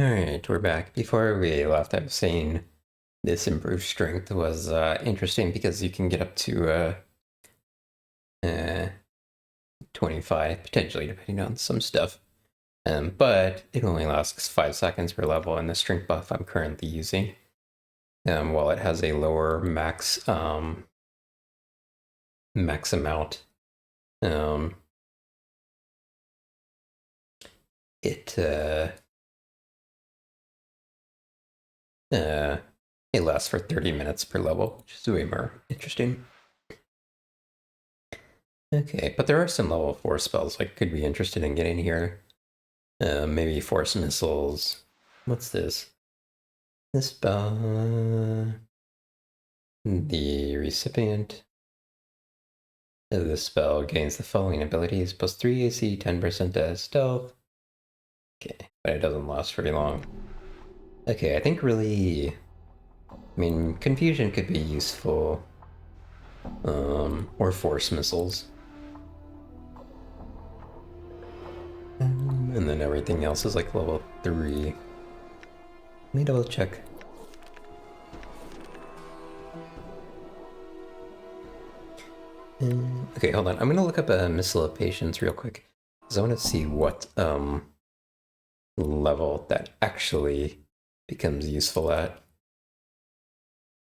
Alright, we're back. Before we left, I was saying this improved strength was interesting because you can get up to uh, 25, potentially, depending on some stuff. But it only lasts 5 seconds per level, and the strength buff I'm currently using, while it has a lower max amount, um, it uh, it lasts for 30 minutes per level, which is way more interesting. Okay, but there are some level 4 spells I could be interested in getting here. Maybe Force Missiles. What's this? This spell... The recipient of this spell gains the following abilities. Plus 3 AC, 10% to stealth. Okay, but it doesn't last very long. Okay, I think really... I mean, Confusion could be useful. Or Force Missiles. And then everything else is like level 3. Let me double check. Okay, hold on. I'm gonna look up a Missile of Patience real quick. Because I want to see what level that actually becomes useful at.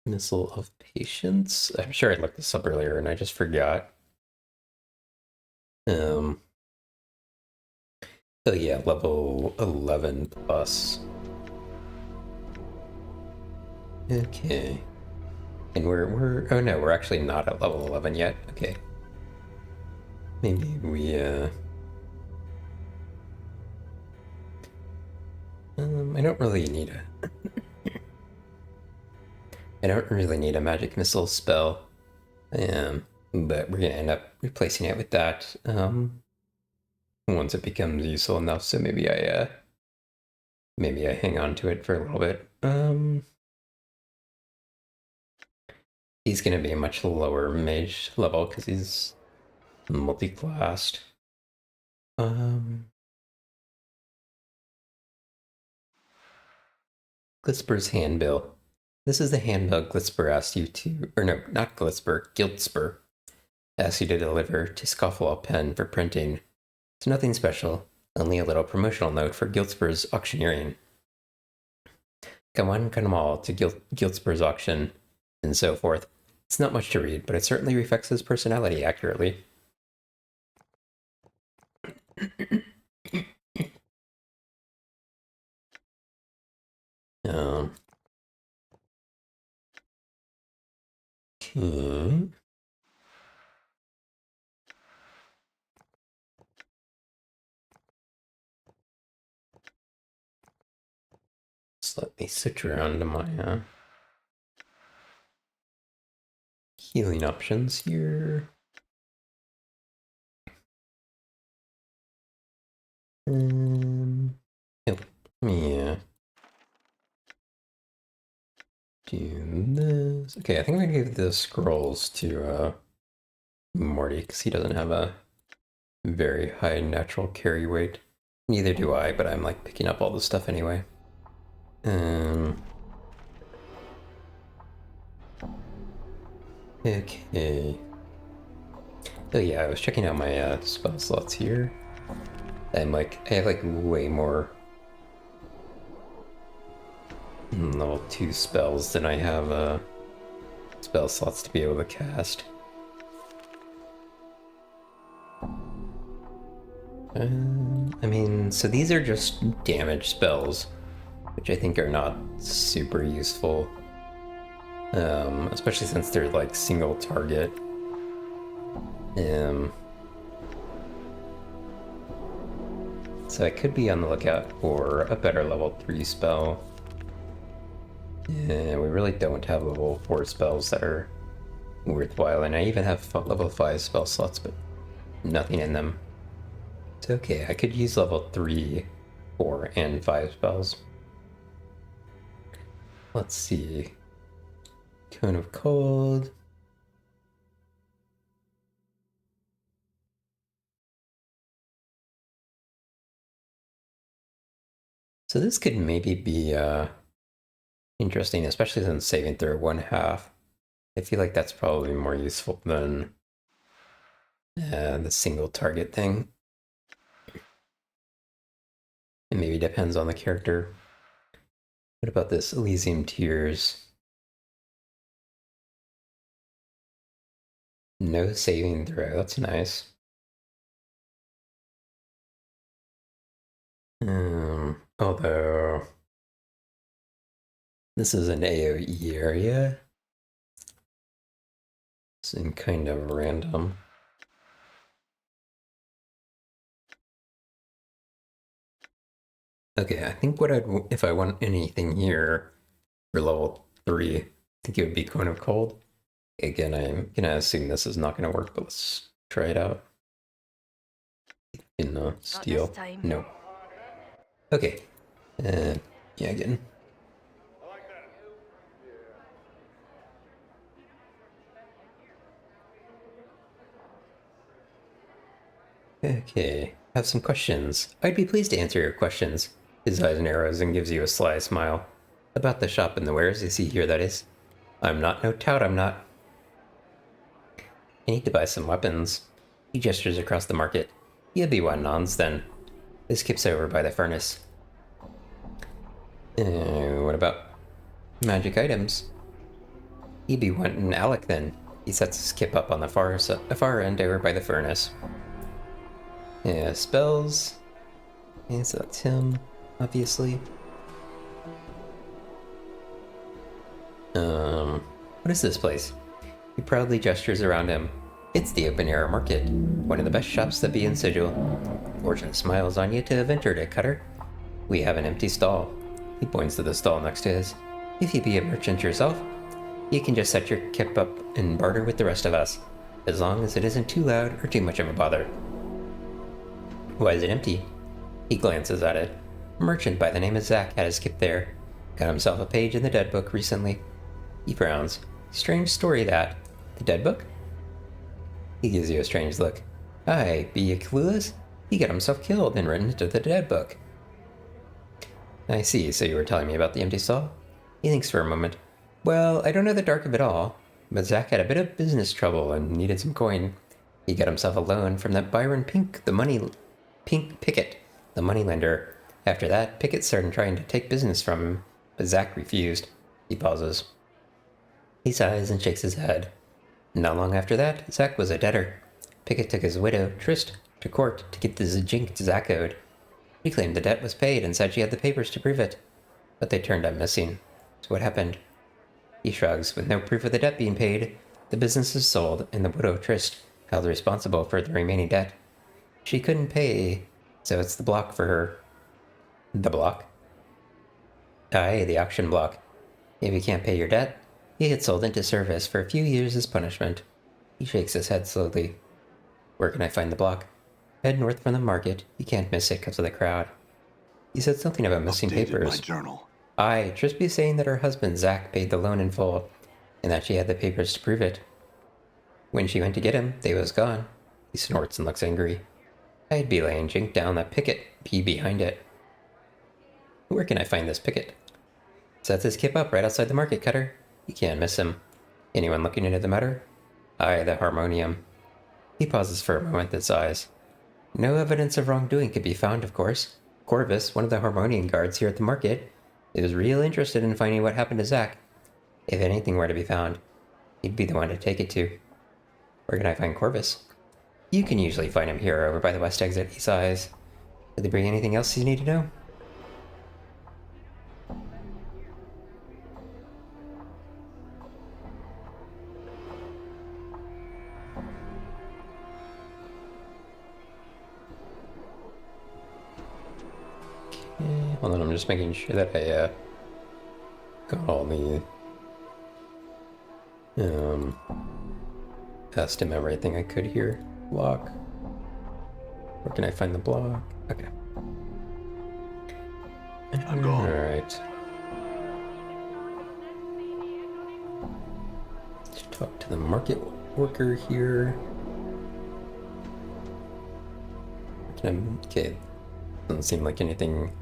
Missile of Patience? I'm sure I looked this up earlier and I just forgot. Oh yeah, level 11 plus. Okay. And oh no, we're actually not at level 11 yet. Okay. Maybe we I don't really need a magic missile spell. But we're gonna end up replacing it with that once it becomes useful enough. So maybe I hang on to it for a little bit. He's gonna be a much lower mage level because he's multi-classed. Glitspur's handbill. This is the handbill Glitspur asked you to, or no, not Glitspur, Giltspur asked you to deliver to Scofflaw Pen for printing. It's nothing special, only a little promotional note for Giltspur's auctioneering. Come all to Giltspur's auction, and so forth. It's not much to read, but it certainly reflects his personality accurately. Okay. Just let me switch around to my healing options here. Let me do this. Okay, I think I'm gonna give the scrolls to Morty because he doesn't have a very high natural carry weight. Neither do I, but I'm like picking up all this stuff anyway. Okay. Oh yeah, I was checking out my spell slots here. I'm like, I have like way more level 2 spells than I have spell slots to be able to cast. I mean, so these are just damage spells, which I think are not super useful. Especially since they're like single target. So I could be on the lookout for a better level 3 spell. Yeah, we really don't have level 4 spells that are worthwhile, and I even have level 5 spell slots, but nothing in them. It's okay, I could use level 3, 4, and 5 spells. Let's see. Cone of Cold. So this could maybe be interesting, especially since saving through 1/2. I feel like that's probably more useful than the single target thing. It maybe depends on the character. What about this Elysium Tears? No saving throw, that's nice. Although this is an AoE area, it's kind of random. Okay, I think if I want anything here for level 3, I think it would be Coin of Cold. Again, I'm gonna assume this is not gonna work, but let's try it out. In steel. No. Okay. Yeah, again. Okay, have some questions. I'd be pleased to answer your questions. His eyes narrows and gives you a sly smile. About the shop and the wares you see here, that is. I'm not no tout, I'm not. I need to buy some weapons. He gestures across the market. You'll be one nons then. This kip's over by the furnace. What about magic items? He'd be wanting Alec then. He sets his kip up on the far end over by the furnace. Yeah, spells. Yeah, so that's him, obviously. What is this place? He proudly gestures around him. It's the open air market, one of the best shops that be in Sigil. Fortune smiles on you to have entered it, Cutter. We have an empty stall. He points to the stall next to his. If you be a merchant yourself, you can just set your kip up and barter with the rest of us, as long as it isn't too loud or too much of a bother. Why is it empty? He glances at it. A merchant by the name of Zach had his kip there. Got himself a page in the dead book recently. He frowns. Strange story that. The dead book? He gives you a strange look. Aye, be you clueless? He got himself killed and written into the dead book. I see, so you were telling me about the empty stall? He thinks for a moment. Well, I don't know the dark of it all, but Zach had a bit of business trouble and needed some coin. He got himself a loan from that Byron Pickett, the moneylender. After that, Pickett started trying to take business from him, but Zach refused. He pauses. He sighs and shakes his head. Not long after that, Zach was a debtor. Pickett took his widow, Trist, to court to get the zjink Zach owed. She claimed the debt was paid and said she had the papers to prove it. But they turned up missing. So what happened? He shrugs. With no proof of the debt being paid, the business is sold, and the widow, Trist, held responsible for the remaining debt. She couldn't pay, so it's the block for her. The block? Aye, the auction block. If you can't pay your debt, you get sold into service for a few years as punishment. He shakes his head slowly. Where can I find the block? Head north from the market. You can't miss it because of the crowd. He said something about missing papers. My journal. Aye, Trisby's saying that her husband, Zach, paid the loan in full, and that she had the papers to prove it. When she went to get him, they was gone. He snorts and looks angry. I'd be laying jink down that Pickett be behind it. Where can I find this Pickett? Sets his kip up right outside the market, Cutter. You can't miss him. Anyone looking into the matter? Aye, the harmonium. He pauses for a moment and sighs. No evidence of wrongdoing could be found, of course. Corvus, one of the harmonium guards here at the market, is real interested in finding what happened to Zach. If anything were to be found, he'd be the one to take it to. Where can I find Corvus? You can usually find him here over by the west exit, he sighs. Did they bring anything else you need to know? Okay, hold on, I'm just making sure that I got all the asked him everything I could here. Block. Where can I find the block? Okay. I'm gone. Alright. Let's talk to the market worker here. Okay, doesn't seem like anything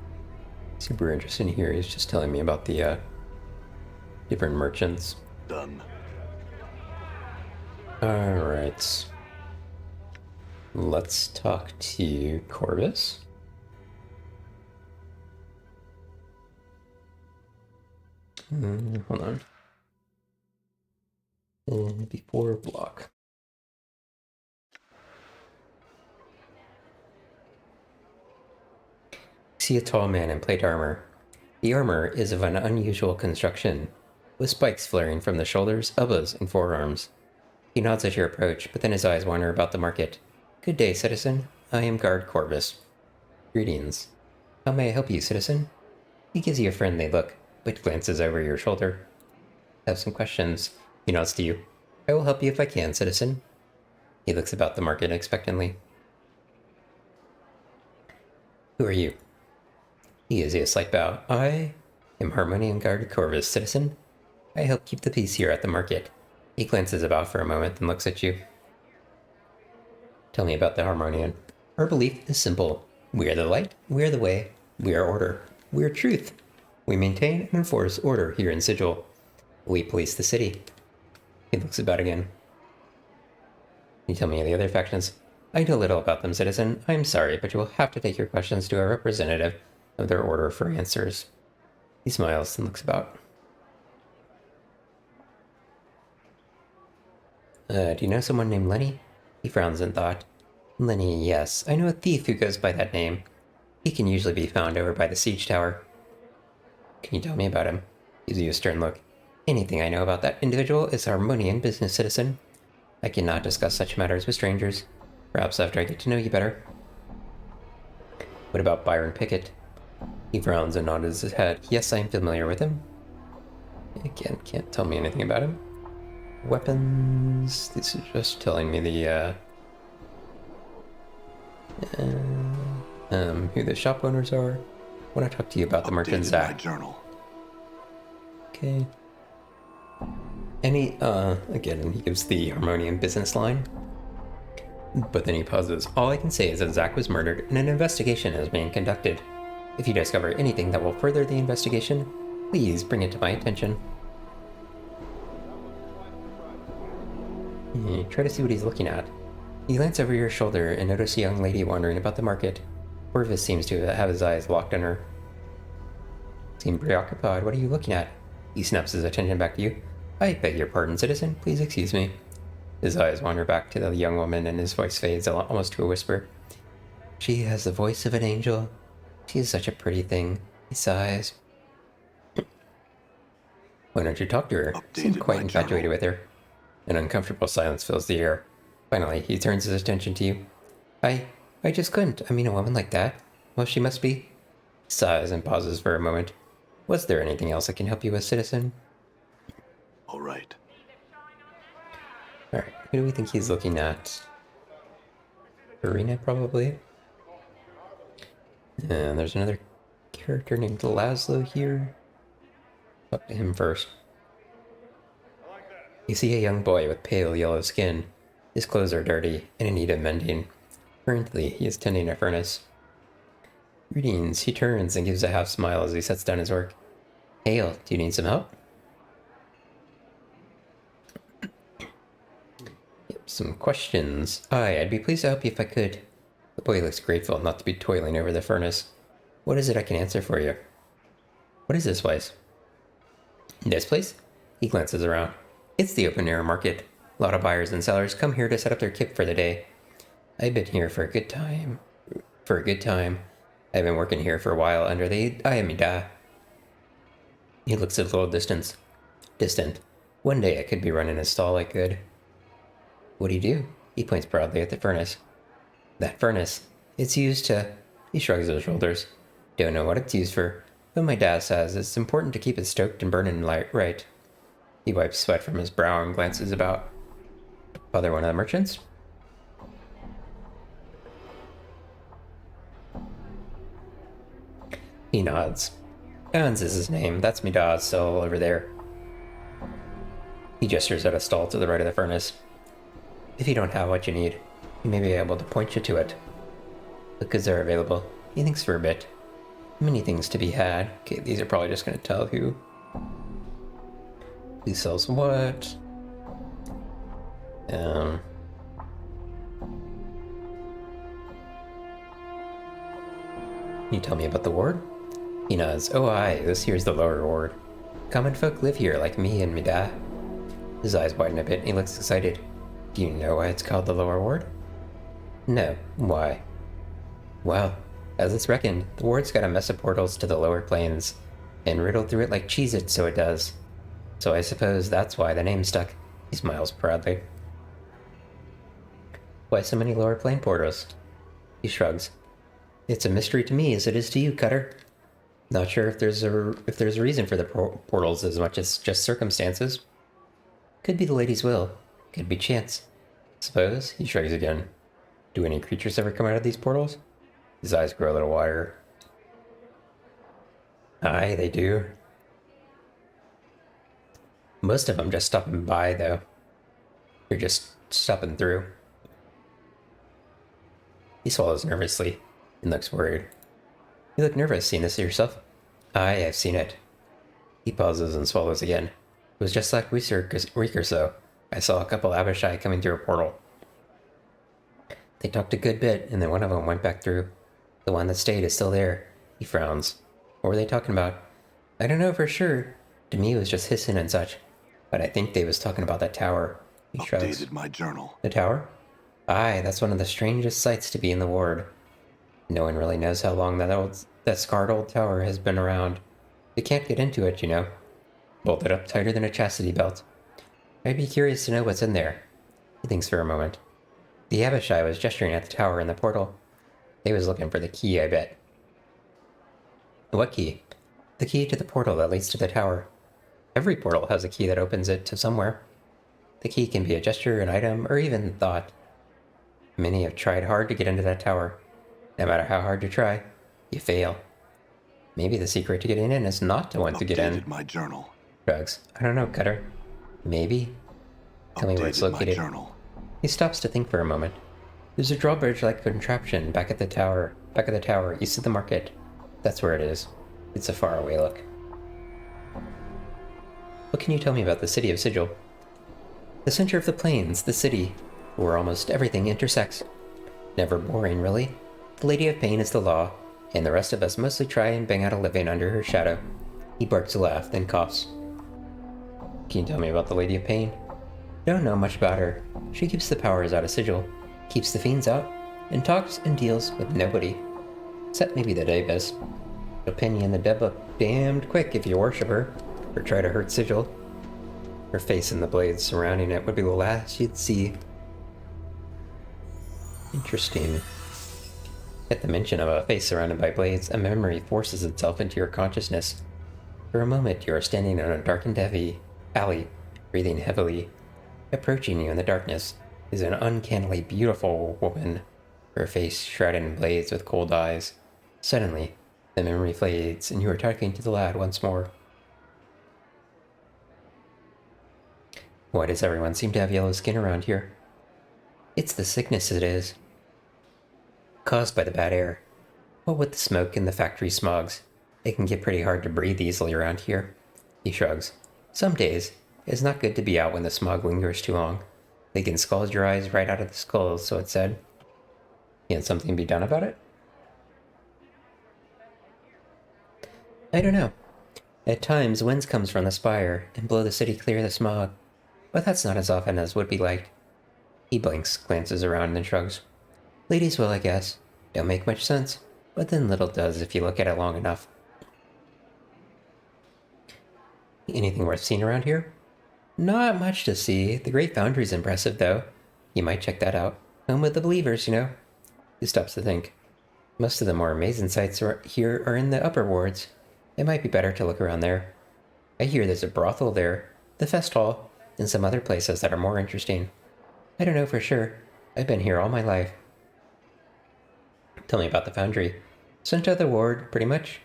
super interesting here. He's just telling me about the different merchants. Done. Alright. Let's talk to Corvus. Hold on. Before block. See a tall man in plate armor. The armor is of an unusual construction, with spikes flaring from the shoulders, elbows, and forearms. He nods at your approach, but then his eyes wander about the market. Good day, citizen. I am Guard Corvus. Greetings. How may I help you, citizen? He gives you a friendly look, but glances over your shoulder. I have some questions. He nods to you. I will help you if I can, citizen. He looks about the market expectantly. Who are you? He gives you a slight bow. I am Harmonium Guard Corvus, citizen. I help keep the peace here at the market. He glances about for a moment and looks at you. Tell me about the Harmonian. Our belief is simple. We are the light, we are the way, we are order, we are truth. We maintain and enforce order here in Sigil. We police the city. He looks about again. Can you tell me of the other factions? I know little about them, citizen. I am sorry, but you will have to take your questions to a representative of their order for answers. He smiles and looks about. Do you know someone named Lenny? He frowns in thought. Lenny, yes. I know a thief who goes by that name. He can usually be found over by the siege tower. Can you tell me about him? Gives you a stern look. Anything I know about that individual is Harmonian business, citizen. I cannot discuss such matters with strangers. Perhaps after I get to know you better. What about Byron Pickett? He frowns and nods his head. Yes, I am familiar with him. Again, can't tell me anything about him. Weapons. This is just telling me the who the shop owners are. I want to talk to you about the merchant Zach. Journal. Okay. Again, he gives the Harmonium business line. But then he pauses. All I can say is that Zach was murdered and an investigation is being conducted. If you discover anything that will further the investigation, please bring it to my attention. Try to see what he's looking at. You glance over your shoulder and notice a young lady wandering about the market. Corvus seems to have his eyes locked on her. Seem preoccupied. What are you looking at? He snaps his attention back to you. I beg your pardon, citizen. Please excuse me. His eyes wander back to the young woman and his voice fades almost to a whisper. She has the voice of an angel. She is such a pretty thing. He sighs. Why don't you talk to her? Seem quite infatuated with her. An uncomfortable silence fills the air. Finally, he turns his attention to you. I just couldn't. I mean, a woman like that. Well, she must be. He sighs and pauses for a moment. Was there anything else I can help you with, citizen? All right. Alright, who do we think he's looking at? Arena, probably? And there's another character named Laszlo here. Talk to him first. You see a young boy with pale yellow skin. His clothes are dirty and in need of mending. Currently, he is tending a furnace. Greetings. He turns and gives a half smile as he sets down his work. Hail, do you need some help? Some questions. Aye, I'd be pleased to help you if I could. The boy looks grateful not to be toiling over the furnace. What is it I can answer for you? What is this place? This place? He glances around. It's the open air market. A lot of buyers and sellers come here to set up their kit for the day. I've been here for a good time. I've been working here for a while under the Ayamida. He looks at a little distant. One day I could be running a stall like good. What do you do? He points proudly at the furnace. That furnace. It's used to... He shrugs his shoulders. Don't know what it's used for, but my dad says it's important to keep it stoked and burning right. He wipes sweat from his brow and glances about. Father, one of the merchants? He nods. Hans is his name. That's me dad's stall over there. He gestures at a stall to the right of the furnace. If you don't have what you need, he may be able to point you to it. The goods are available. He thinks for a bit. Many things to be had. Okay, these are probably just going to tell who sells what. Can you tell me about the ward? He nods. Oh aye, this here's the lower ward. Common folk live here, like me and Mida. His eyes widen a bit and he looks excited. Do you know why it's called the lower ward? No. Why? Well, as it's reckoned, the ward's got a mess of portals to the lower planes, and riddled through it like Cheez-It, so it does. So I suppose that's why the name stuck. He smiles proudly. Why so many lower plane portals? He shrugs. It's a mystery to me as it is to you, Cutter. Not sure if there's a reason for the portals as much as just circumstances. Could be the lady's will. Could be chance. Suppose, he shrugs again. Do any creatures ever come out of these portals? His eyes grow a little wider. Aye, they do. Most of them just stopping by, though. You're just stopping through. He swallows nervously and looks worried. You look nervous, seen this yourself? Aye, I've seen it. He pauses and swallows again. It was just like week or so. I saw a couple Abishai coming through a portal. They talked a good bit, and then one of them went back through. The one that stayed is still there. He frowns. What were they talking about? I don't know for sure. To me, it was just hissing and such. But I think they was talking about that tower. He shrugs. Updated my journal. The tower? Aye, that's one of the strangest sights to be in the ward. No one really knows how long that scarred old tower has been around. You can't get into it, you know. Bolted up tighter than a chastity belt. I'd be curious to know what's in there. He thinks for a moment. The Abishai was gesturing at the tower in the portal. They was looking for the key, I bet. What key? The key to the portal that leads to the tower. Every portal has a key that opens it to somewhere. The key can be a gesture, an item, or even thought. Many have tried hard to get into that tower. No matter how hard you try, you fail. Maybe the secret to getting in is not to want to get in. Updated my journal. Shrugs. I don't know, Cutter. Maybe. Tell me where it's Updated located. my journal. He stops to think for a moment. There's a drawbridge-like contraption back at the tower, east of the market. That's where it is. It's a faraway look. What can you tell me about the city of Sigil? The center of the plains, the city, where almost everything intersects. Never boring, really. The Lady of Pain is the law, and the rest of us mostly try and bang out a living under her shadow. He barks a laugh, then coughs. Can you tell me about the Lady of Pain? Don't know much about her. She keeps the powers out of Sigil, keeps the fiends out, and talks and deals with nobody. Except maybe the Davis. She'll pin you in the deb up damned quick if you worship her, or try to hurt Sigil. Her face and the blades surrounding it would be the last you'd see. Interesting. At the mention of a face surrounded by blades, a memory forces itself into your consciousness. For a moment, you are standing in a darkened alley, breathing heavily. Approaching you in the darkness is an uncannily beautiful woman, her face shrouded in blades with cold eyes. Suddenly, the memory fades, and you are talking to the lad once more. Why does everyone seem to have yellow skin around here? It's the sickness, it is. Caused by the bad air. What with the smoke and the factory smogs, it can get pretty hard to breathe easily around here. He shrugs. Some days, it's not good to be out when the smog lingers too long. They can scald your eyes right out of the skulls, so it said. Can't something be done about it? I don't know. At times, winds comes from the spire and blow the city clear of the smog, but that's not as often as would be liked. He blinks, glances around, and then shrugs. Ladies will, I guess. Don't make much sense, but then little does if you look at it long enough. Anything worth seeing around here? Not much to see. The Great Foundry's impressive, though. You might check that out. Home with the believers, you know. He stops to think. Most of the more amazing sights here are in the upper wards. It might be better to look around there. I hear there's a brothel there, the fest hall, and some other places that are more interesting. I don't know for sure. I've been here all my life. Tell me about the foundry. Center of the ward, pretty much.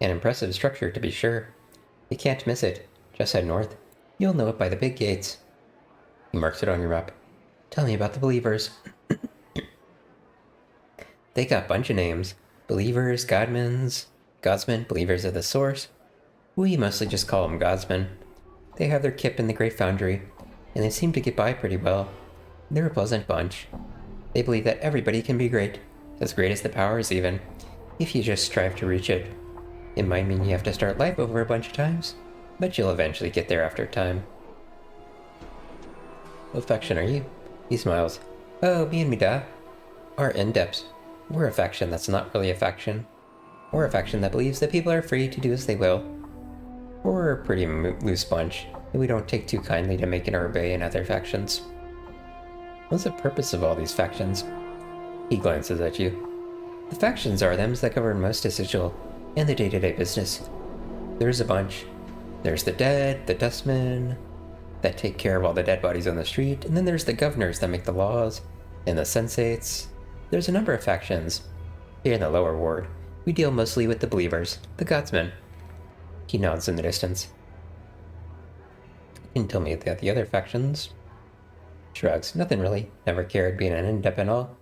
An impressive structure, to be sure. You can't miss it. Just head north. You'll know it by the big gates. He marks it on your map. Tell me about the believers. They got a bunch of names. Believers, Godmans. Godsmen, believers of the source. We mostly just call them Godsmen. They have their kip in the Great Foundry, and they seem to get by pretty well. They're a pleasant bunch. They believe that everybody can be great as the powers even, if you just strive to reach it. It might mean you have to start life over a bunch of times, but you'll eventually get there after time. What faction are you? He smiles. Oh, me and Mida are in-depths. We're a faction that's not really a faction. We're a faction that believes that people are free to do as they will. We're a pretty loose bunch, and we don't take too kindly to making our obey in other factions. What's the purpose of all these factions? He glances at you. The factions are them that govern most essential and the day-to-day business. There's a bunch. There's the dead, the dustmen, that take care of all the dead bodies on the street, and then there's the governors that make the laws, and the sensates. There's a number of factions. Here in the lower ward, we deal mostly with the believers, the godsmen. He nods in the distance. You can tell me about the other factions. Shrugs. Nothing really. Never cared being an in-depth and all.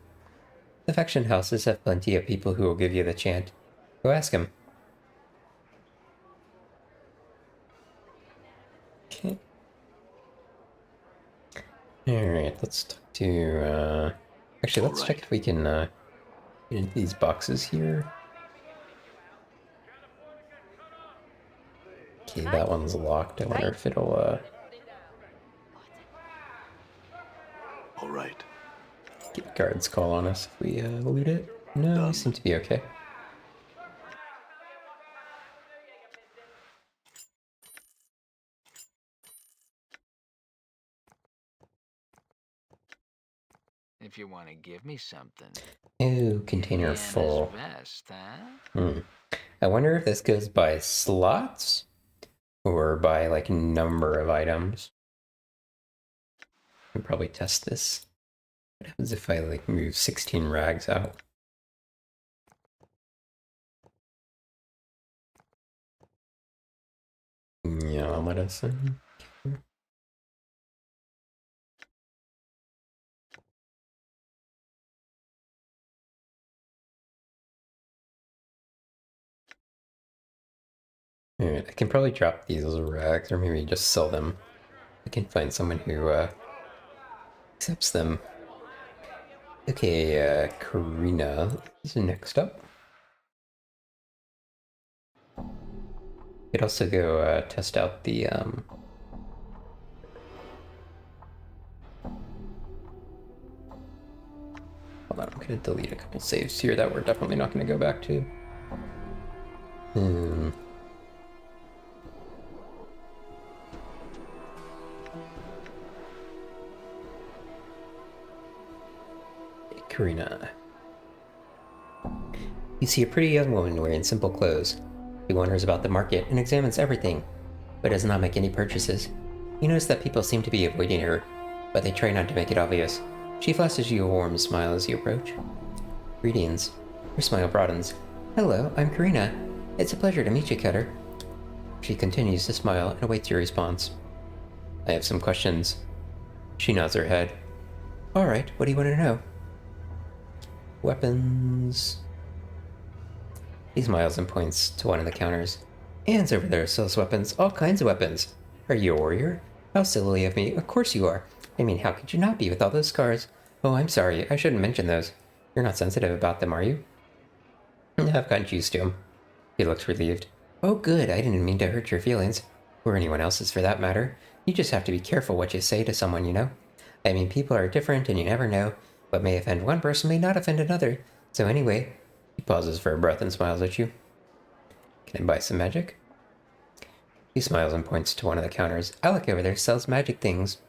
The faction houses have plenty of people who will give you the chant. Go ask him. Okay. Alright, let's talk to, actually, let's check if we can, get into these boxes here. Okay, that one's locked. I wonder if it'll, Alright. get guards call on us if we, loot it. No, we seem to be okay. If you want to give me something. Ooh, container full. Vest, huh? I wonder if this goes by slots or by like number of items. I'll probably test this. What happens if I like move 16 rags out? Yeah, medicine. Alright, I can probably drop these as rags or maybe just sell them. I can find someone who accepts them. Okay, Karina is next up. Could also go test out the hold on, I'm gonna delete a couple saves here that we're definitely not gonna go back to. Karina. You see a pretty young woman wearing simple clothes. She wonders about the market and examines everything, but does not make any purchases. You notice that people seem to be avoiding her, but they try not to make it obvious. She flashes you a warm smile as you approach. Greetings. Her smile broadens. Hello, I'm Karina. It's a pleasure to meet you, Cutter. She continues to smile and awaits your response. I have some questions. She nods her head. Alright, what do you want to know? Weapons. He smiles and points to one of the counters. Anne's over there sells weapons, all kinds of weapons. Are you a warrior? How silly of me. Of course you are. I mean, how could you not be with all those scars? Oh, I'm sorry. I shouldn't mention those. You're not sensitive about them, are you? I've gotten used to them. He looks relieved. Oh, good. I didn't mean to hurt your feelings. Or anyone else's for that matter. You just have to be careful what you say to someone, you know? I mean, people are different and you never know. What may offend one person may not offend another. So anyway, he pauses for a breath and smiles at you. Can I buy some magic? He smiles and points to one of the counters. Alec over there sells magic things.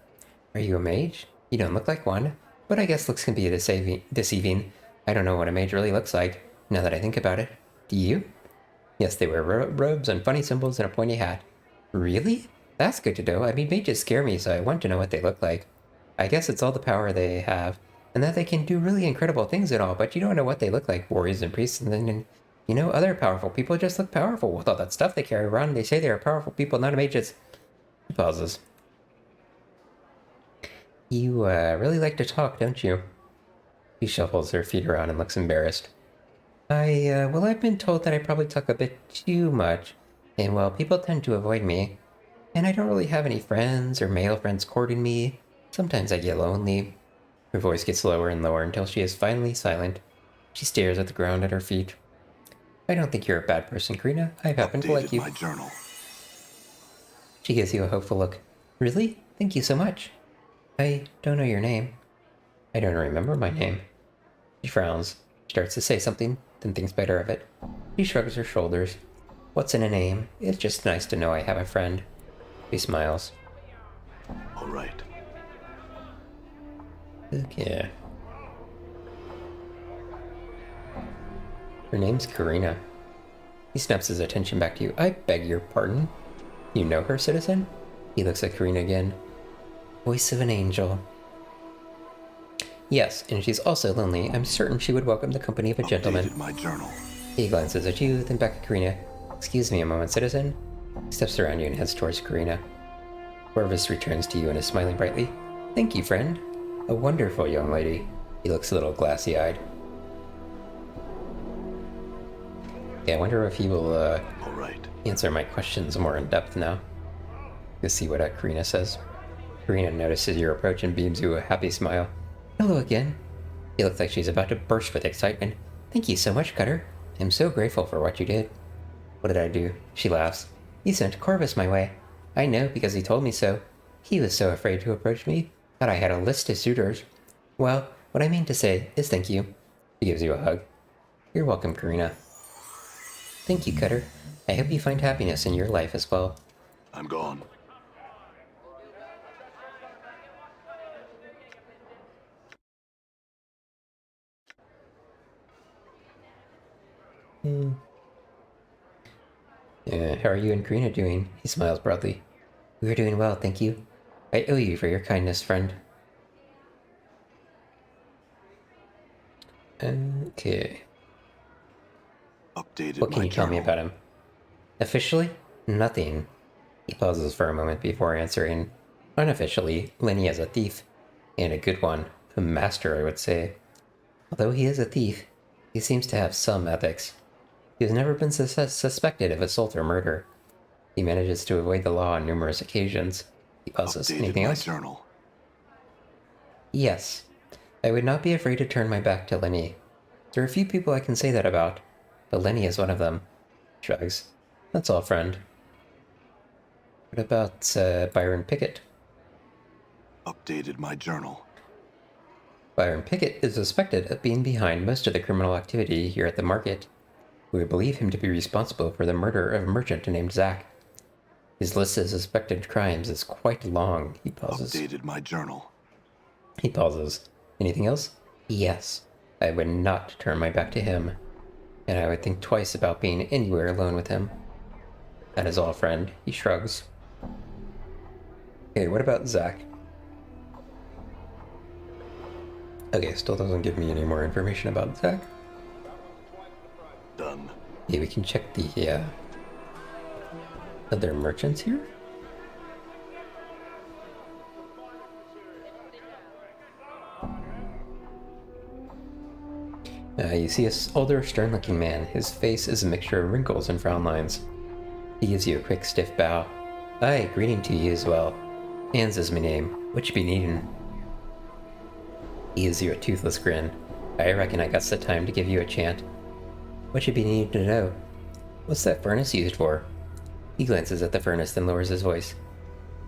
Are you a mage? You don't look like one, but I guess looks can be deceiving. I don't know what a mage really looks like, now that I think about it. Do you? Yes, they wear robes and funny symbols and a pointy hat. Really? That's good to know. I mean, mages scare me, so I want to know what they look like. I guess it's all the power they have, and that they can do really incredible things and all, but you don't know what they look like, warriors and priests, and then, you know, other powerful people just look powerful with all that stuff they carry around. They say they are powerful people, not mages. He pauses. You, really like to talk, don't you? She shuffles her feet around and looks embarrassed. Well, I've been told that I probably talk a bit too much, and well, people tend to avoid me. And I don't really have any friends or male friends courting me. Sometimes I get lonely. Her voice gets lower and lower until she is finally silent. She stares at the ground at her feet. I don't think you're a bad person, Karina. I've happened to like Updated you. my journal. She gives you a hopeful look. Really? Thank you so much. I don't know your name. I don't remember my name. She frowns, starts to say something, then thinks better of it. She shrugs her shoulders. What's in a name? It's just nice to know I have a friend. She smiles. All right. Okay. Her name's Karina. He snaps his attention back to you. I beg your pardon? You know her, citizen? He looks at Karina again. Voice of an angel. Yes, and she's also lonely. I'm certain she would welcome the company of a gentleman. Updated my journal. He glances at you, then back at Karina. Excuse me a moment, citizen. He steps around you and heads towards Karina. Corvus returns to you and is smiling brightly. Thank you, friend. A wonderful young lady. He looks a little glassy-eyed. Yeah, I wonder if he will All right. answer my questions more in depth now. Let's see what Karina says. Karina notices your approach and beams you a happy smile. Hello again. She looks like she's about to burst with excitement. Thank you so much, Cutter. I'm so grateful for what you did. What did I do? She laughs. You sent Corvus my way. I know because he told me so. He was so afraid to approach me. Thought I had a list of suitors. Well, what I mean to say is thank you. She gives you a hug. You're welcome, Karina. Thank you, Cutter. I hope you find happiness in your life as well. I'm gone. How are you and Karina doing? He smiles broadly. We're doing well, thank you. I owe you for your kindness, friend. Okay. Updated What can my you tell me journal. about him? Officially, nothing. He pauses for a moment before answering. Unofficially, Lenny is a thief. And a good one. A master, I would say. Although he is a thief, he seems to have some ethics. He has never been suspected of assault or murder. He manages to avoid the law on numerous occasions. He pauses. Updated Anything my else? journal. Yes. I would not be afraid to turn my back to Lenny. There are a few people I can say that about, but Lenny is one of them. Shrugs. That's all, friend. What about Byron Pickett? Updated my journal. Byron Pickett is suspected of being behind most of the criminal activity here at the market. We believe him to be responsible for the murder of a merchant named Zach. His list of suspected crimes is quite long. He pauses. Updated my journal. He pauses. Anything else? Yes. I would not turn my back to him, and I would think twice about being anywhere alone with him. That is all, friend. He shrugs. Okay, what about Zach? Okay, still doesn't give me any more information about Zach. Done. Yeah, we can check the other merchants here. You see an older, stern-looking man. His face is a mixture of wrinkles and frown lines. He gives you a quick, stiff bow. Aye, greeting to you as well. Hans is my name. What you be needing? He gives you a toothless grin. I reckon I got the time to give you a chant. What you be needing to know? What's that furnace used for? He glances at the furnace, then lowers his voice.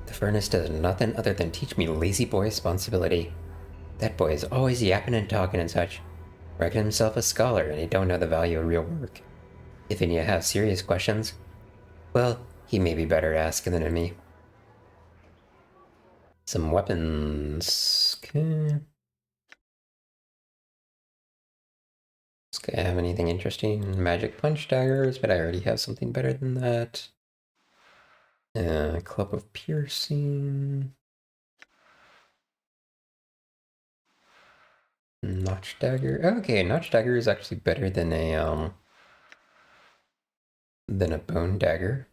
The furnace does nothing other than teach me lazy boy responsibility. That boy is always yapping and talking and such. Reckon himself a scholar and he don't know the value of real work. If any have serious questions, well, he may be better asking than me. Some weapons. Okay. Does this guy have anything interesting? Magic punch daggers, but I already have something better than that. Club of piercing. Notch dagger. Okay, notch dagger is actually better than a bone dagger.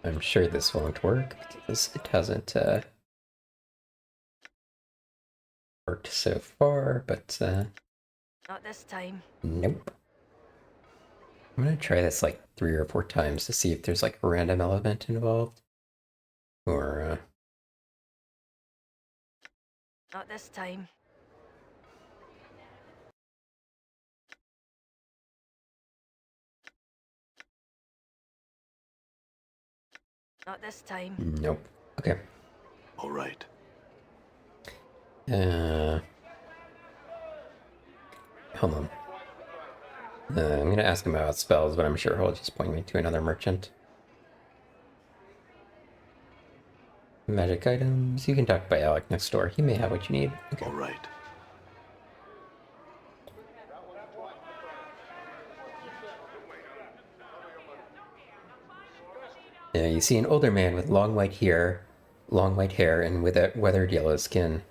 I'm sure this won't work because it hasn't worked so far, but Not this time. Nope. I'm gonna try this like 3 or 4 times to see if there's like a random element involved. Or, Not this time. Not this time. nope. Okay. All right. Hold on. I'm gonna ask him about spells, but I'm sure he'll just point me to another merchant. Magic items. You can talk by Alec next door. He may have what you need. Okay. All right. You see an older man with long white hair, and with a weathered yellow skin.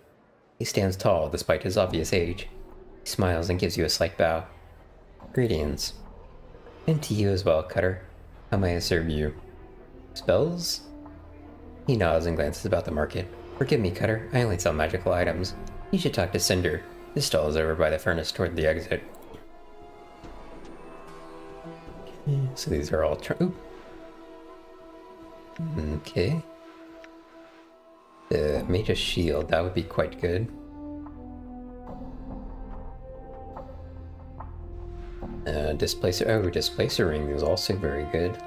He stands tall despite his obvious age. He smiles and gives you a slight bow. Greetings. And to you as well, Cutter. How may I serve you? Spells? He nods and glances about the market. Forgive me, Cutter. I only sell magical items. You should talk to Cinder. His stall is over by the furnace toward the exit. So these are all ooh. Okay. Mage's Shield, that would be quite good. Displacer Ring is also very good.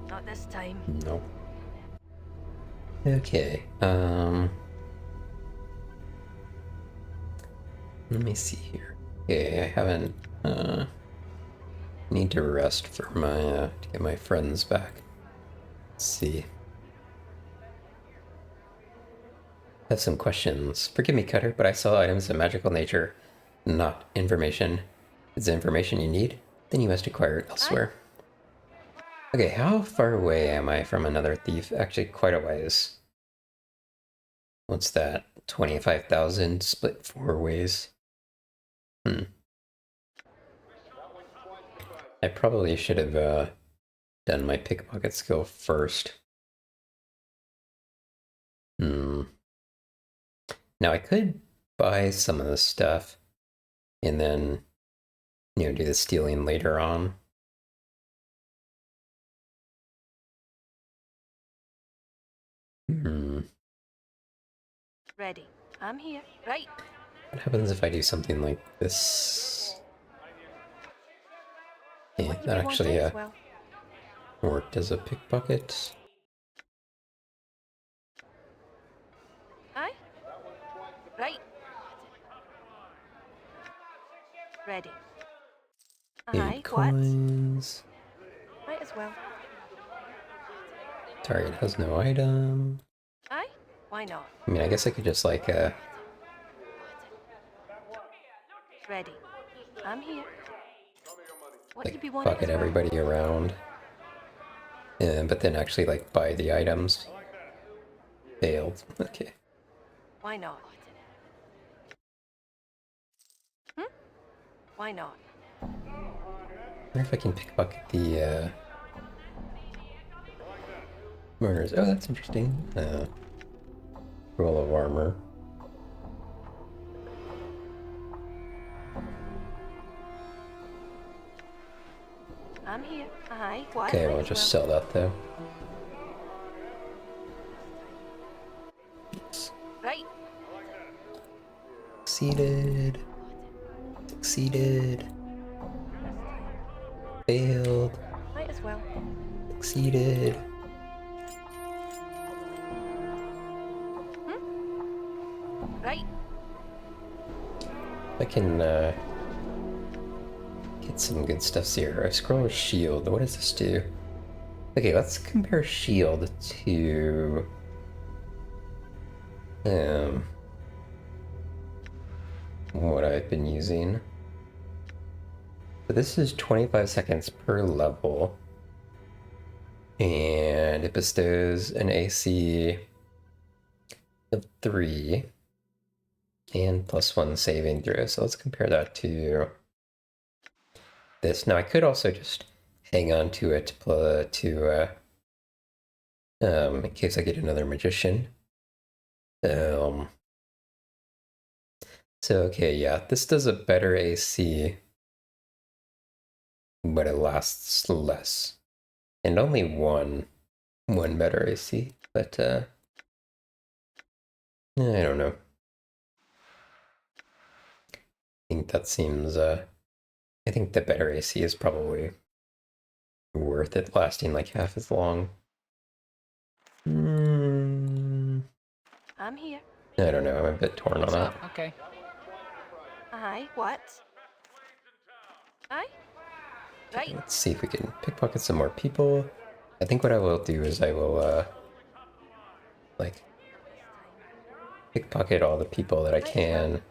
Not this time. Nope. Okay, let me see here. Okay, I haven't, need to rest for my, to get my friends back. Let's see. I have some questions. Forgive me, Cutter, but I sell items of magical nature, not information. Is the information you need? Then you must acquire it elsewhere. Okay, how far away am I from another thief? Actually, quite a ways. What's that? 25,000 split 4 ways. I probably should have done my pickpocket skill first. Now I could buy some of this stuff and then, do the stealing later on. Ready. I'm here. Right. What happens if I do something like this? Yeah, What you that be actually wanting as well? worked as a pickpocket. Aye. Right. Ready. 8 Aye. What? coins. Might as well. Target has no item. Aye. Why not? I mean, I guess I could just like Ready. I'm here. What you like be wanting bucket as well? everybody around. But then actually like buy the items. Failed. Okay. Why not? Why not? I wonder if I can pickpocket the murders. Oh, that's interesting. Roll of armor. I'm here. Aye. What? Okay, Might we'll as just well. sell that though. Right. Succeeded. Succeeded. Failed. Might as well. Succeeded. Right. I can get some good stuff here. I scroll with shield. What does this do? Okay, let's compare shield to what I've been using. So this is 25 seconds per level, and it bestows an AC of 3 and +1 saving throw. So let's compare that to this. Now I could also just hang on to it in case I get another magician. So okay, yeah, this does a better AC, but it lasts less, and only one better AC. But I don't know. I think that seems. I think the better AC is probably worth it, lasting like half as long. I'm here. I don't know. I'm a bit torn on What's that. up? Okay. Aye, what? Aye? Right. Let's see if we can pickpocket some more people. I think what I will do is I will like pickpocket all the people that I can,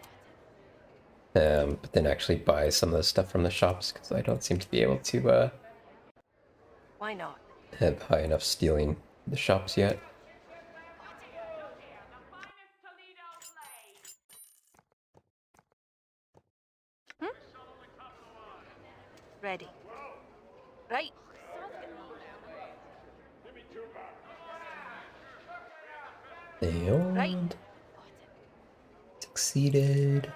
but then actually buy some of the stuff from the shops because I don't seem to be able to Why not? have high enough stealing the shops yet. Ready. Right. And succeeded.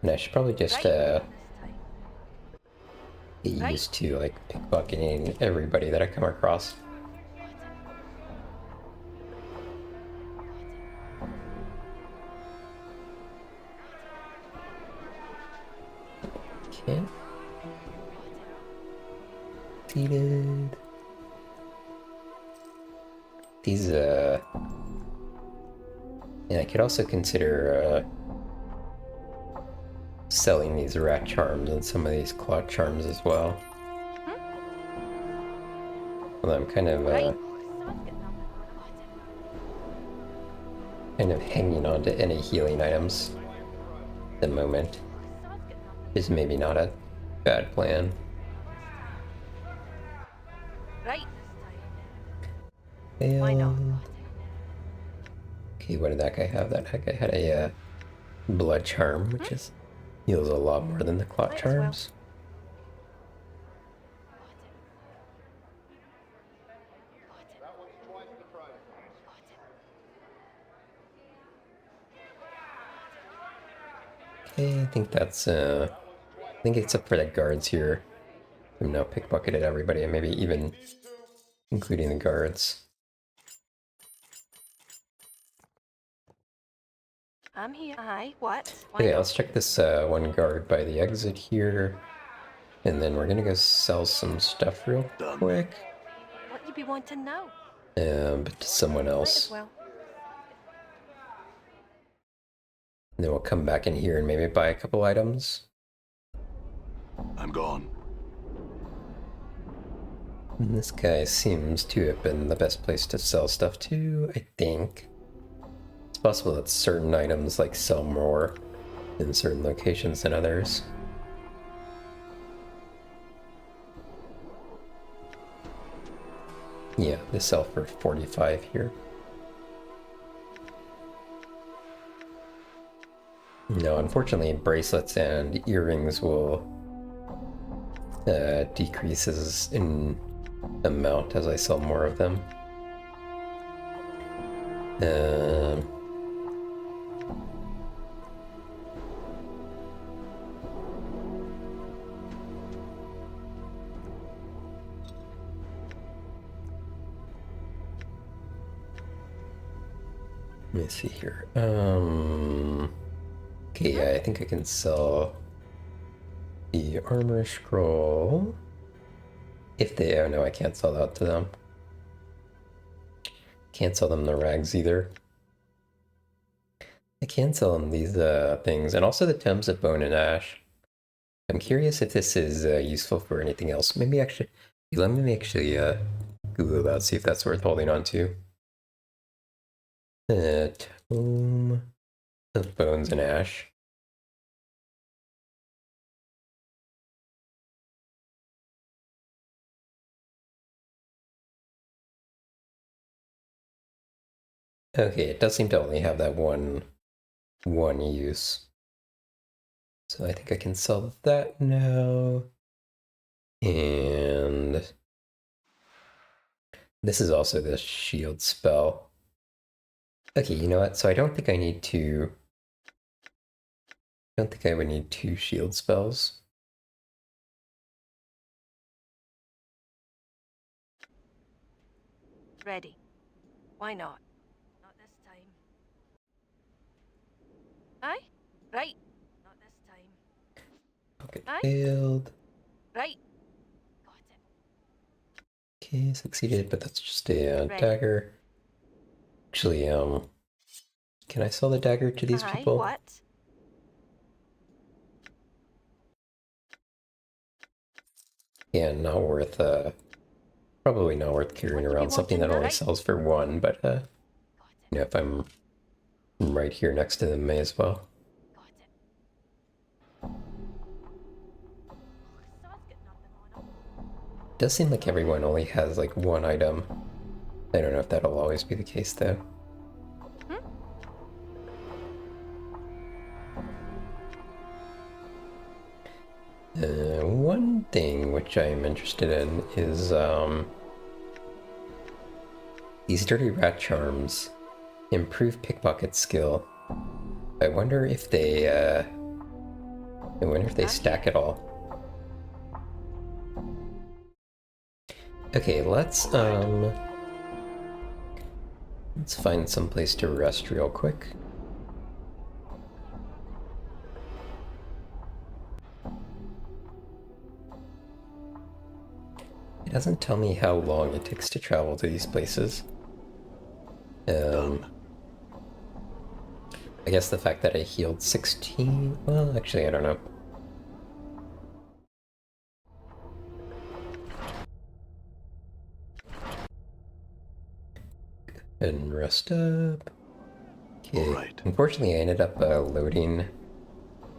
And I should probably just get used to like pickpocketing everybody that I come across. Okay. Succeeded. These yeah, I could also consider selling these rat charms and some of these clock charms as well. Well, I'm kind of hanging on to any healing items at the moment. Is maybe not a bad plan. Right. Failed. Why not? Okay, what did that guy have? That guy had a blood charm, which is heals a lot more than the clock Might as well. charms. Okay, I think that's I think except for the guards here, I've now pickpocketed everybody, and maybe even including the guards. I'm here. Aye, what? Why Okay, not? let's check this one guard by the exit here, and then we're gonna go sell some stuff real quick, What you be wanting now? but to someone Might else. as well. And then we'll come back in here and maybe buy a couple items. I'm gone. And this guy seems to have been the best place to sell stuff to, I think. It's possible that certain items like sell more in certain locations than others. Yeah, they sell for 45 here. No, unfortunately, bracelets and earrings will decreases in amount as I sell more of them. Let me see here. Okay, yeah, I think I can sell the armor scroll. If they, oh no, I can't sell that to them. Can't sell them the rags either. I can sell them these things, and also the Thames of Bone and Ash. I'm curious if this is useful for anything else. Maybe actually, let me actually Google that, see if that's worth holding on to. Tome of Bones and Ash. Okay, it does seem to only have that one use. So I think I can sell that now. And this is also the shield spell. Okay, you know what? So I don't think I need to... I don't think I would need 2 shield spells. Ready. Why not? Not this time. Aye? Right. Not this time. Pocket Aye? failed. Right. Got it. Okay, succeeded, but that's just a Ready. dagger. Actually, can I sell the dagger to these Aye, people? what? Yeah, not worth, probably not worth carrying What you be around something that wanting only now? sells for 1, but, Got it. you know, if I'm right here next to them, may as well. Got it. Oh, Sod's got nothing on him. It does seem like everyone only has, like, 1 item. I don't know if that'll always be the case, though. One thing which I'm interested in is these dirty rat charms improve pickpocket skill. I wonder if they stack at all. Okay, let's find some place to rest real quick. It doesn't tell me how long it takes to travel to these places. I guess the fact that I healed 16... Well, actually, I don't know. And rest up. Okay. Alright. Unfortunately, I ended up loading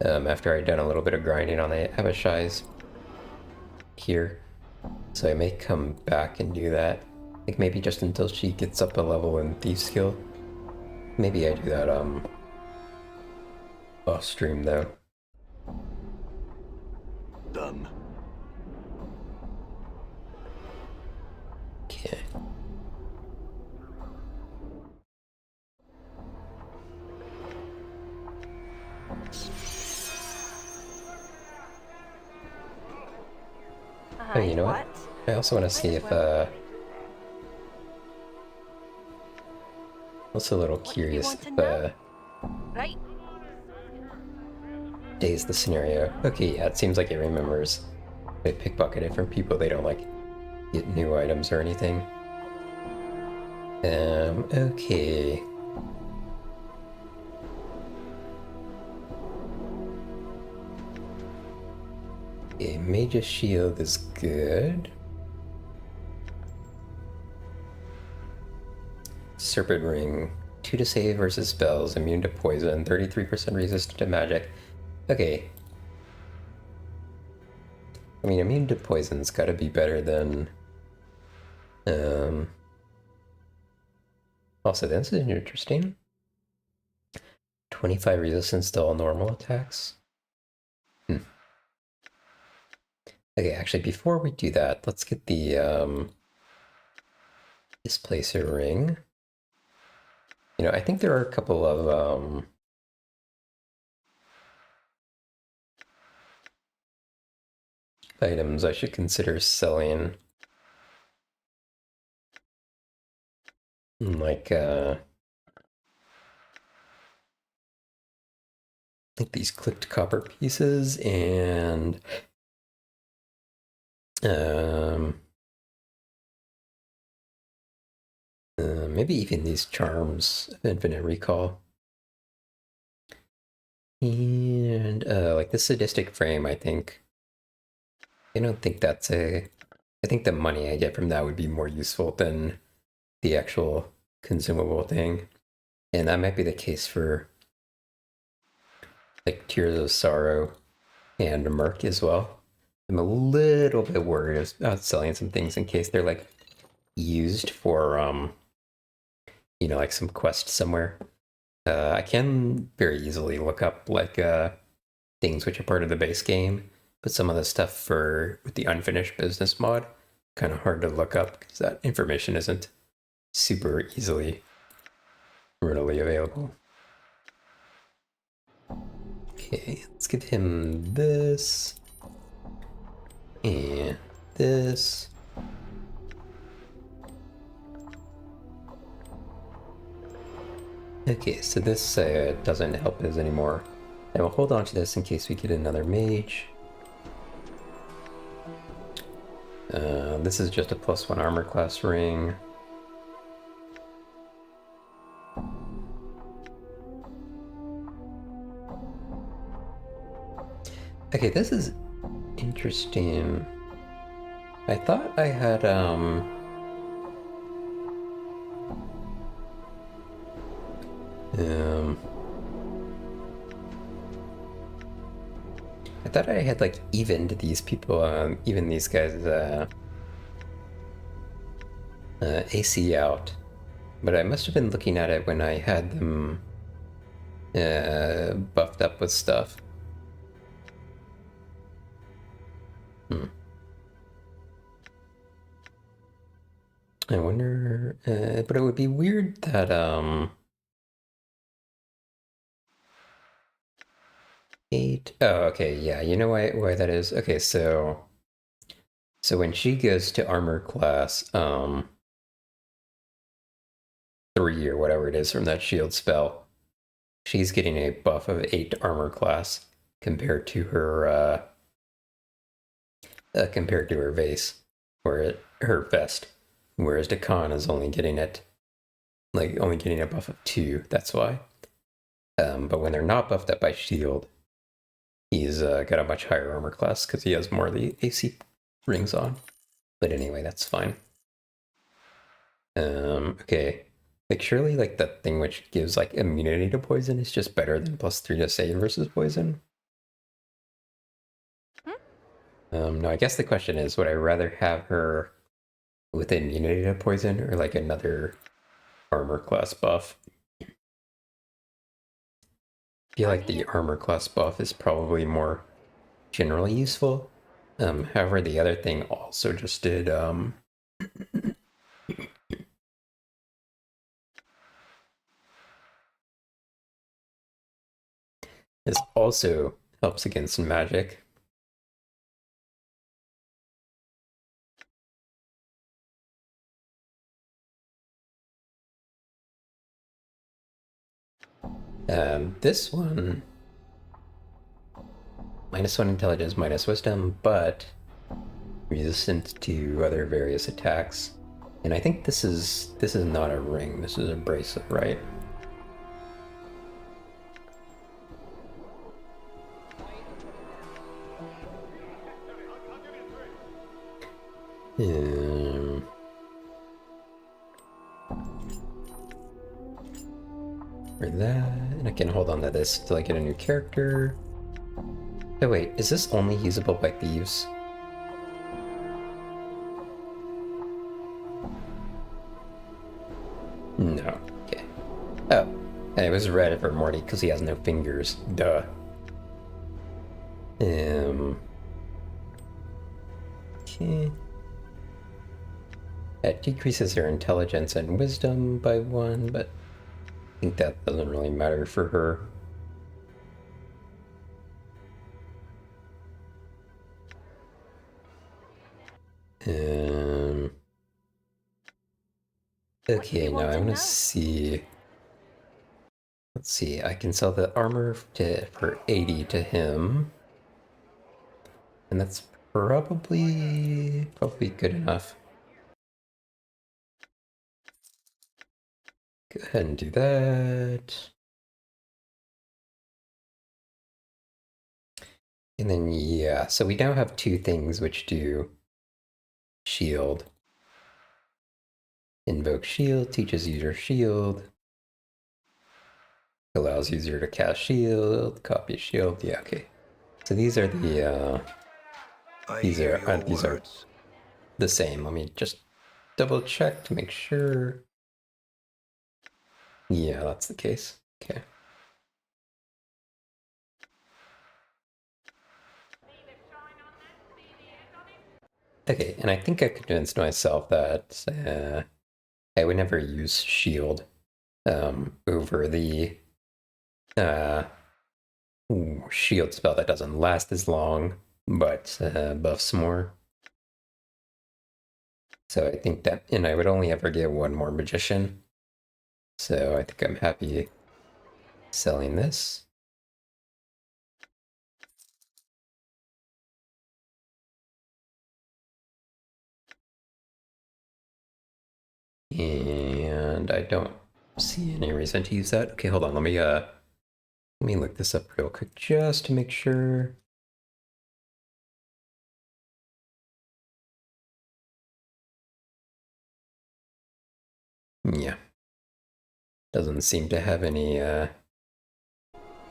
after I'd done a little bit of grinding on the Abishai's here. So I may come back and do that. Like maybe just until she gets up a level in Thief skill. Maybe I do that off stream though. Done. Okay. Oh, you know what? I also want to see if also a little curious if Right. days the scenario. Okay, yeah, it seems like it remembers. They pickpocket it from people they don't like get new items or anything. Okay. Okay, Mage's Shield is good. Serpent Ring. 2 to save versus spells, immune to poison, 33% resistant to magic. Okay. I mean, immune to poison's gotta be better than... Also, this is interesting. 25 resistance to all normal attacks. Okay, actually, before we do that, let's get the Displacer Ring. You know, I think there are a couple of items I should consider selling. Like, I think these clipped copper pieces and maybe even these charms of infinite recall. And like the sadistic frame, I think. I don't think that's a... I think the money I get from that would be more useful than the actual consumable thing. And that might be the case for like Tears of Sorrow and Merc as well. I'm a little bit worried about selling some things in case they're like used for you know, like some quest somewhere. I can very easily look up like things which are part of the base game, but some of the stuff with the unfinished business mod, kind of hard to look up because that information isn't super readily available. Okay, let's give him this and this. Okay, so this doesn't help us anymore. And we'll hold on to this in case we get another mage. This is just a +1 armor class ring. Okay, this is interesting. I thought I had, I thought I had, like, evened these people, even these guys, AC out. But I must have been looking at it when I had them, buffed up with stuff. I wonder, but it would be weird that, 8. Oh, okay, yeah, you know why that is? Okay, so when she goes to armor class, 3 or whatever it is from that shield spell, she's getting a buff of 8 armor class compared to her, vase, or her vest. Whereas Dakan is only getting a buff of 2, that's why. But when they're not buffed up by shield, he's got a much higher armor class because he has more of the AC rings on. But anyway, that's fine. Okay. Like, surely, like, the thing which gives, like, immunity to poison is just better than +3 to save versus poison? No, I guess the question is, would I rather have her with immunity to poison or, like, another armor class buff? I feel like the armor class buff is probably more generally useful. However, the other thing also just did, this also helps against magic. This one, -1 intelligence, -wisdom, but resistant to other various attacks. And I think this is not a ring, this is a bracelet, right? For that, and I can hold on to this till I get a new character. Oh wait, is this only usable by thieves? No, okay. Oh, and it was red for Morty because he has no fingers, duh. Okay. It decreases her intelligence and wisdom by 1, but I think that doesn't really matter for her. Okay, now I want to see. Let's see, I can sell the armor for 80 to him. And that's probably good enough. Go ahead and do that. And then, yeah, so we now have 2 things which do shield. Invoke shield, teaches user shield. Allows user to cast shield, copy shield, yeah, okay. So these are the, these are the same. Let me just double check to make sure. Yeah, that's the case. Okay. Okay, and I think I convinced myself that I would never use shield over the shield spell that doesn't last as long, but buffs more. So I think that, and I would only ever get one more magician. So I think I'm happy selling this. And I don't see any reason to use that. Okay, hold on. Let me look this up real quick just to make sure. Yeah. Doesn't seem to have any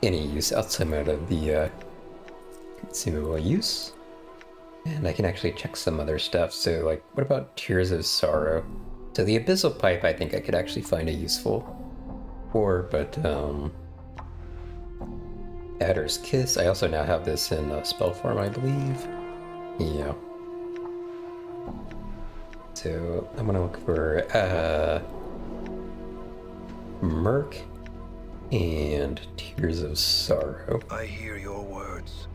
use outside of the consumable use. And I can actually check some other stuff. So, like, what about Tears of Sorrow? So the Abyssal Pipe, I think I could actually find a useful for, but Adder's Kiss. I also now have this in spell form, I believe. Yeah. So I'm gonna look for Murk and Tears of Sorrow. I hear your words.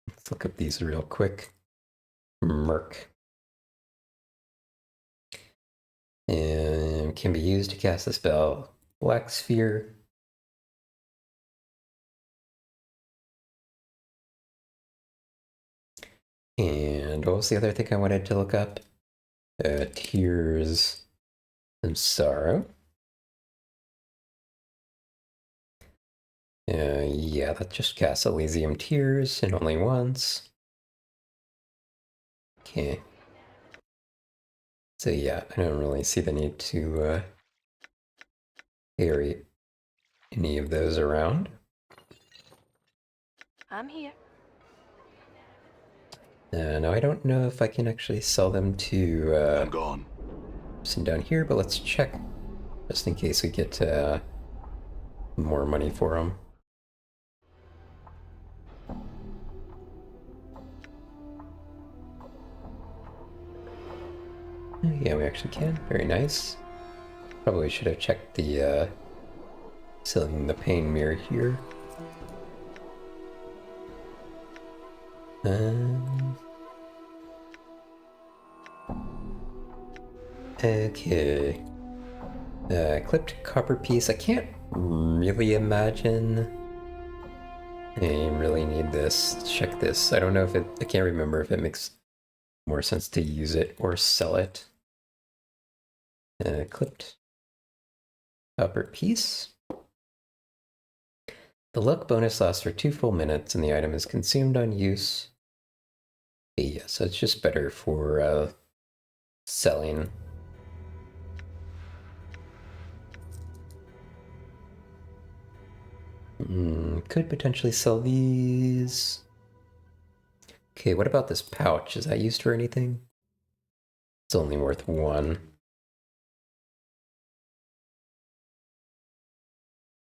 Let's look up these real quick. Murk. And can be used to cast the spell Black Sphere. And what was the other thing I wanted to look up? Tears of Sorrow. Yeah, that just casts Elysium Tears and only once. Okay. So yeah, I don't really see the need to carry any of those around. I'm here. Now I don't know if I can actually sell them to I'm gone. person down here, but let's check just in case we get more money for them. Yeah, we actually can. Very nice. Probably should have checked the selling the pain mirror here. Okay. Clipped copper piece. I can't really imagine I really need this. Check this. I don't know if it, I can't remember if it makes more sense to use it or sell it. Clipped copper piece. The luck bonus lasts for 2 full minutes and the item is consumed on use. Okay, yeah, so it's just better for selling. Could potentially sell these. Okay, what about this pouch? Is that used for anything? It's only worth 1.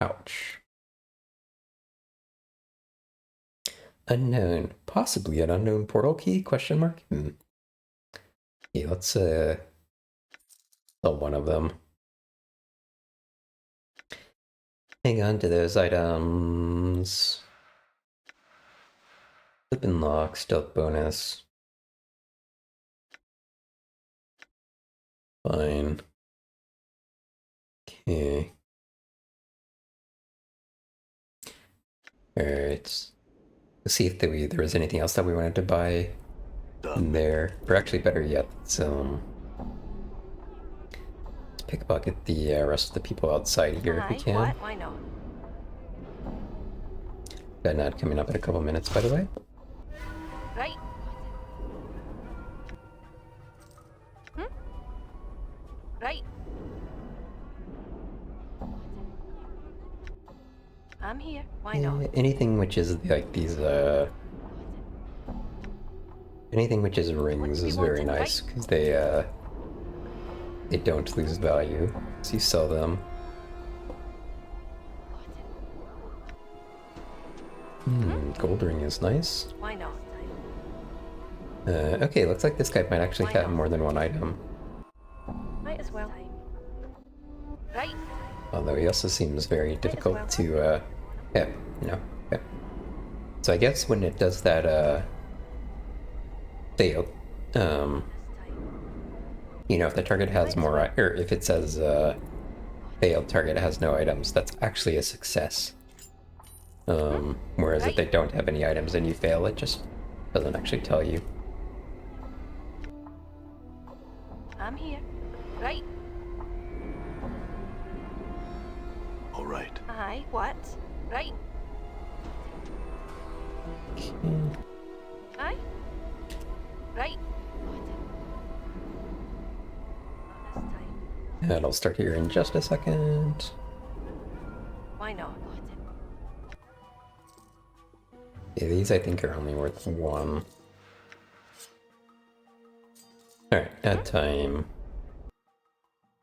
Ouch. Unknown. Possibly an unknown portal key? Question mark? Okay, let's sell one of them. Hang on to those items. Flip and lock, stealth bonus. Fine. Okay. Alright. Let's see if there was anything else that we wanted to buy in there. Or actually, better yet, let's pickpocket the rest of the people outside here if we can. What? Why not? Got an ad coming up in a couple minutes, by the way. Right. Right. I'm here. Why not? Anything which is like these anything which is rings is very nice because they don't lose value as you sell them. Gold ring is nice. Why not? Okay, looks like this guy might actually have more than one item. Might as well. Right. Although he also seems very difficult to, yeah, no, yeah. So I guess when it does that, fail, you know, if the target has more, or if it says, failed target has no items, that's actually a success. Whereas if they don't have any items and you fail, it just doesn't actually tell you. I'm here. Right. All right. Aye, what? Right. Aye. Right. Not this time. And I'll start here in just a second. Why not? Yeah, these I think are only worth one. Alright, add time.